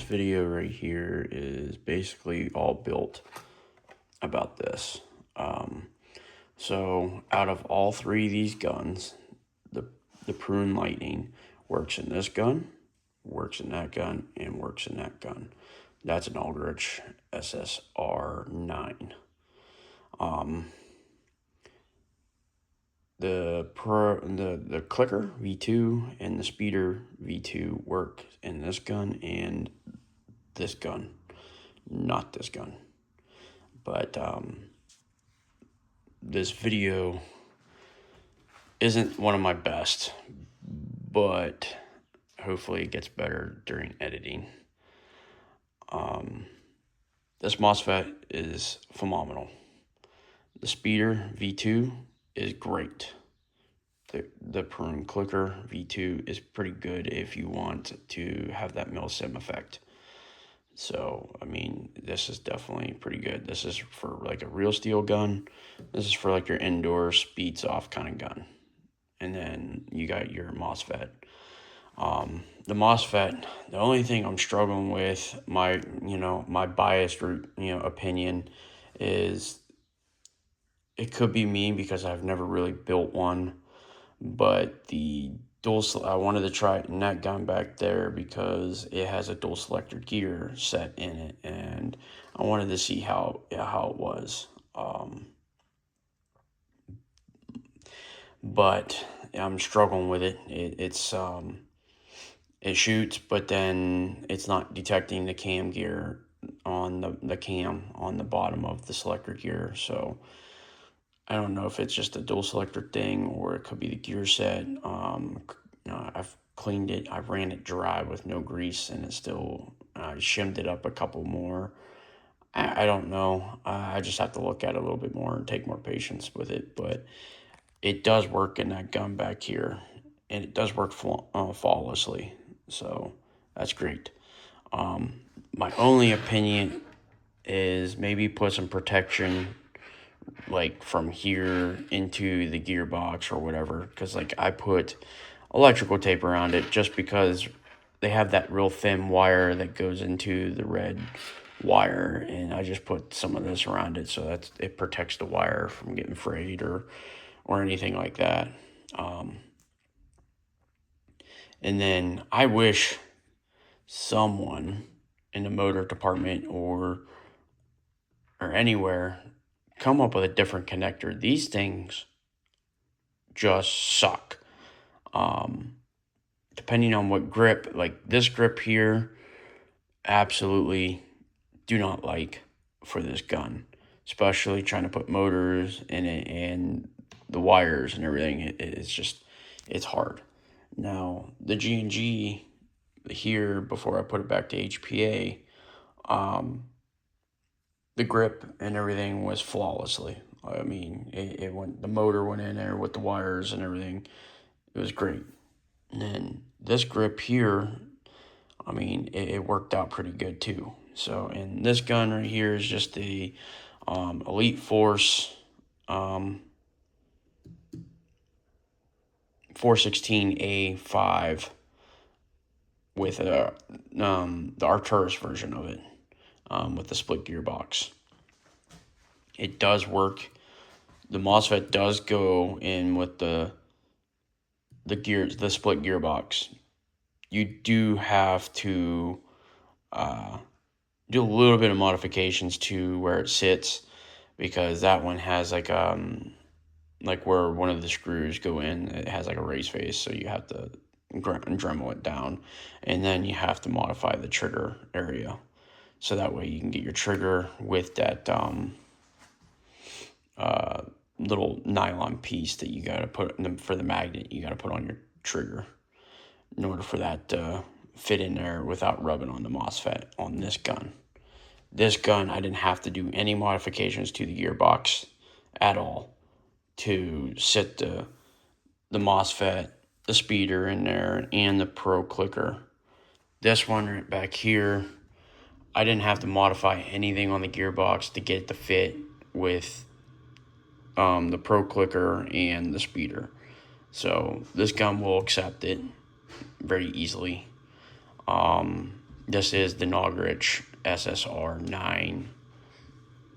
video right here is basically all built about this. So out of all three of these guns, the Perun Lightning works in this gun, works in that gun, and works in that gun. That's an Aldrich SSR9. The clicker V2 and the speeder V2 work in this gun and this gun, not this gun. But this video isn't one of my best, but hopefully it gets better during editing. This MOSFET is phenomenal. The speeder V2 is great. The Perun clicker V2 is pretty good if you want to have that milsim effect. So, I mean, this is definitely pretty good. This is for like a real steel gun. This is for like your indoor speeds off kind of gun. And then you got your MOSFET. The MOSFET, the only thing I'm struggling with, my biased, opinion is it could be me because I've never really built one, but the I wanted to try it in that gun back there because it has a dual selector gear set in it, and I wanted to see how it was. But I'm struggling with it. It shoots, but then it's not detecting the cam gear on the cam on the bottom of the selector gear. So I don't know if it's just a dual selector thing or it could be the gear set. I've cleaned it. I ran it dry with no grease, and it still shimmed it up a couple more. I don't know. I just have to look at it a little bit more and take more patience with it. But it does work in that gun back here, and it does work flawlessly. So that's great. My only opinion is maybe put some protection like from here into the gearbox or whatever, because like I put electrical tape around it just because they have that real thin wire that goes into the red wire, and I just put some of this around it so that it protects the wire from getting frayed or anything like that. And then I wish someone in the motor department or anywhere come up with a different connector. These things just suck. Depending on what grip, like this grip here, absolutely do not like for this gun, especially trying to put motors in it and the wires and everything. It's hard. Now the G&G here, before I put it back to HPA, the grip and everything was flawlessly. I mean, it went, the motor went in there with the wires and everything. It was great. And then this grip here, I mean, it worked out pretty good too. So, and this gun right here is just the Elite Force 416A5 with the Arcturus version of it, with the split gearbox. It does work. The MOSFET does go in with the split gearbox. You do have to do a little bit of modifications to where it sits, because that one has like where one of the screws go in, it has like a raised face, so you have to Dremel it down, and then you have to modify the trigger area so that way you can get your trigger with that little nylon piece that you got to put for the magnet you got to put on your trigger in order for that to fit in there without rubbing on the MOSFET on this gun. This gun, I didn't have to do any modifications to the gearbox at all to sit the MOSFET, the speeder in there, and the Pro clicker. This one right back here, I didn't have to modify anything on the gearbox to get it to fit with the Pro clicker and the speeder. So this gun will accept it very easily. This is the Nogrich SSR9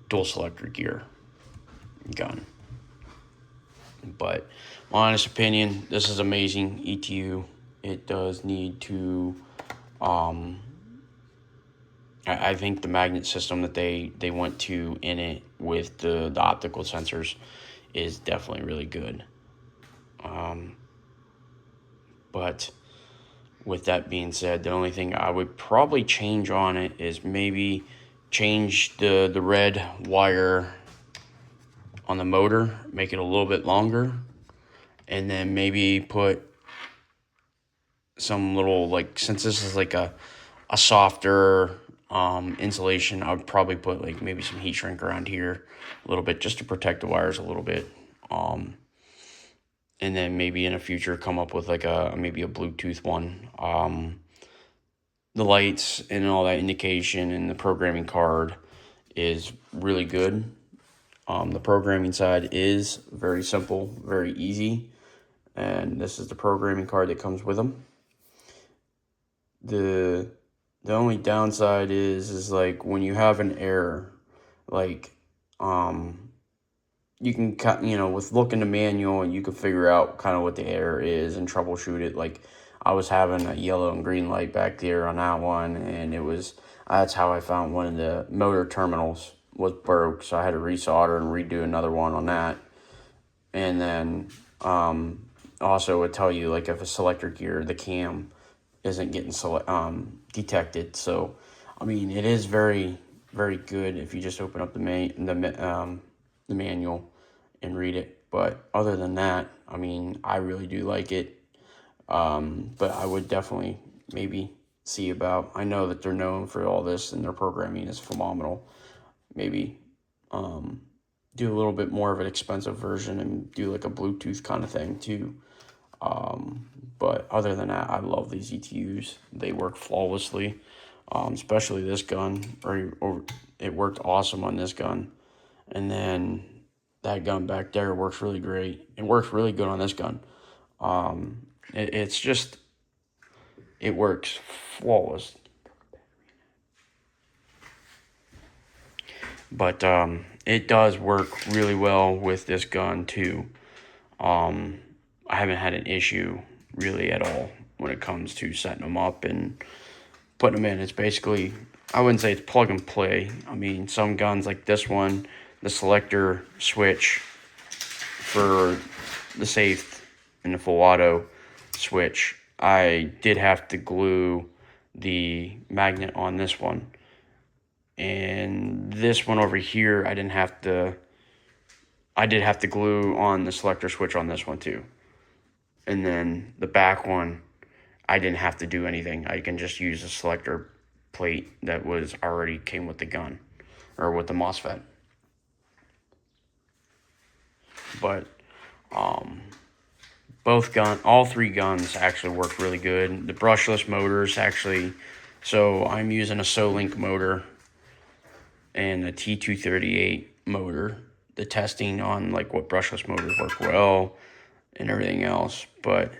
dual selector gear gun. But my honest opinion, this is amazing ETU. It does need to, I think the magnet system that they went to in it with the optical sensors is definitely really good. But with that being said, the only thing I would probably change on it is maybe change the red wire on the motor, make it a little bit longer, and then maybe put some little, like, since this is like a softer insulation, I would probably put like maybe some heat shrink around here a little bit just to protect the wires a little bit. And then maybe in the future come up with like maybe a Bluetooth one. The lights and all that indication and the programming card is really good. The programming side is very simple, very easy, and this is the programming card that comes with them. The only downside is like when you have an error, like you can cut, with looking the manual, and you can figure out kind of what the error is and troubleshoot it. Like I was having a yellow and green light back there on that one, and that's how I found one of the motor terminals was broke, so I had to resolder and redo another one on that. And then also would tell you like if a selector gear, the cam isn't getting detected. So I mean, it is very, very good if you just open up the manual and read it. But other than that, I mean, I really do like it. But I would definitely maybe see about, I know that they're known for all this and their programming is phenomenal. Maybe do a little bit more of an expensive version and do like a Bluetooth kind of thing too. But other than that, I love these ETUs. They work flawlessly, especially this gun, or it worked awesome on this gun. And then that gun back there works really great. It works really good on this gun. It's just, it works flawless. But it does work really well with this gun too. I haven't had an issue really at all when it comes to setting them up and putting them in. It's basically, I wouldn't say it's plug and play. I mean, some guns like this one, the selector switch for the safe and the full auto switch, I did have to glue the magnet on this one. And this one over here, I did have to glue on the selector switch on this one too. And then the back one, I didn't have to do anything. I can just use a selector plate that was already came with the gun or with the MOSFET. But all three guns actually work really good. The brushless motors actually, so I'm using a Solink motor and a T238 motor. The testing on like what brushless motors work well and everything else. But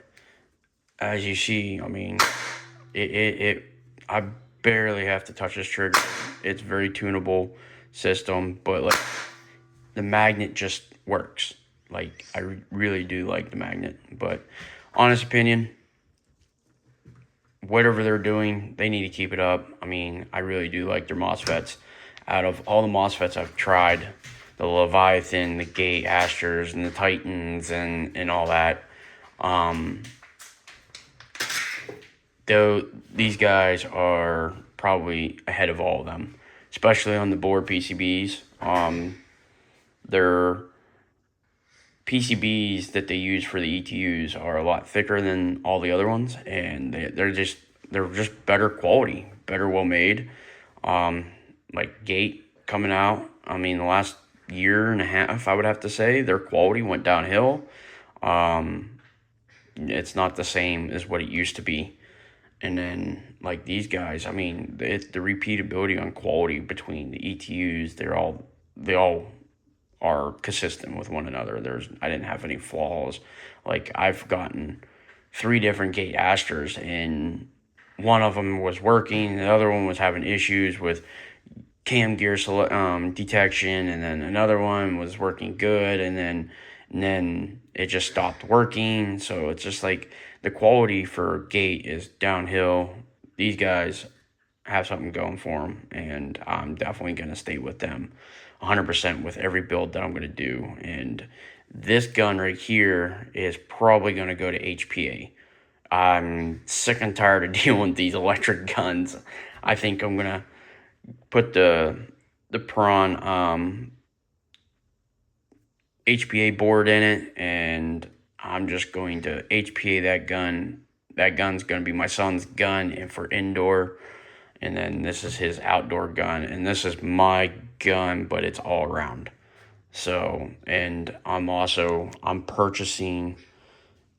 as you see, I mean, I barely have to touch this trigger. It's very tunable system, but like the magnet just works. Like I really do like the magnet. But honest opinion, whatever they're doing, they need to keep it up. I mean, I really do like their MOSFETs. Out of all the MOSFETs I've tried, the Leviathan, the Gate Asters, and the Titans, and all that, though these guys are probably ahead of all of them, especially on the board PCBs. Their PCBs that they use for the ETUs are a lot thicker than all the other ones, and they're just better quality, better well made. Like Gate coming out, I mean, the last year and a half, I would have to say their quality went downhill. It's not the same as what it used to be. And then like these guys, I mean, the repeatability on quality between the ETUs, they all are consistent with one another. I didn't have any flaws. Like I've gotten 3 different Gate Asters, and one of them was working, the other one was having issues with cam gear detection, and then another one was working good, and then it just stopped working. So it's just like the quality for Gate is downhill. These guys have something going for them, and I'm definitely going to stay with them 100% with every build that I'm going to do. And this gun right here is probably going to go to HPA. I'm sick and tired of dealing with these electric guns. I think I'm going to put the Perun HPA board in it, and I'm just going to HPA that gun. That gun's going to be my son's gun and for indoor, and then this is his outdoor gun, and this is my gun, but it's all around. So, and I'm purchasing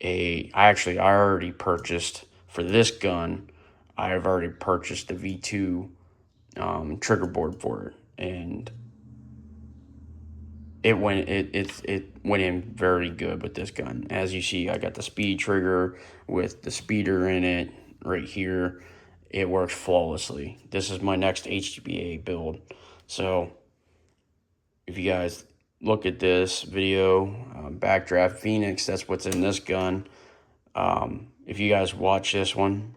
I already purchased for this gun. I've already purchased the V2 trigger board for it, and it went in very good with this gun. As you see, I got the speed trigger with the speeder in it right here. It works flawlessly. This is my next HBA build. So if you guys look at this video, Backdraft Phoenix, that's what's in this gun. If you guys watch this one,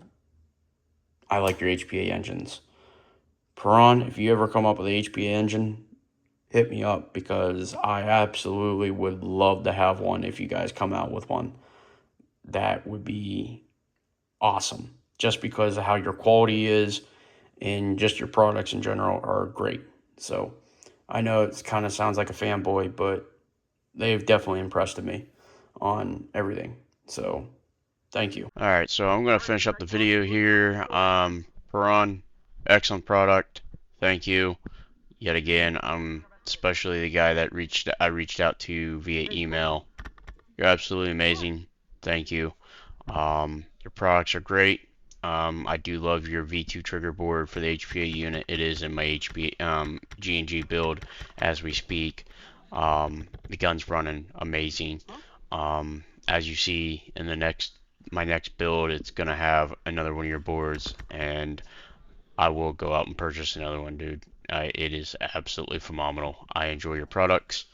I like your HPA engines. Perun, if you ever come up with an HPA engine, hit me up, because I absolutely would love to have one. If you guys come out with one, that would be awesome, just because of how your quality is and just your products in general are great. So I know it kind of sounds like a fanboy, but they've definitely impressed me on everything. So thank you. All right, so I'm going to finish up the video here. Perun, excellent product. Thank you. Yet again, I'm especially the guy that I reached out to via email. You're absolutely amazing. Thank you. Your products are great. I do love your V2 trigger board for the HPA unit. It is in my G&G build as we speak. The gun's running amazing. As you see in my next build, it's gonna have another one of your boards, and I will go out and purchase another one, dude. It is absolutely phenomenal. I enjoy your products.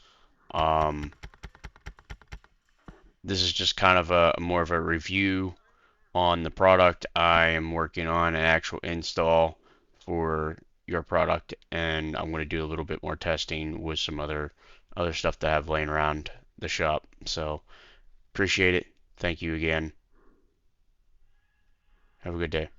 This is just kind of a more of a review on the product. I am working on an actual install for your product, and I'm going to do a little bit more testing with some other stuff that I have laying around the shop. So appreciate it. Thank you again. Have a good day.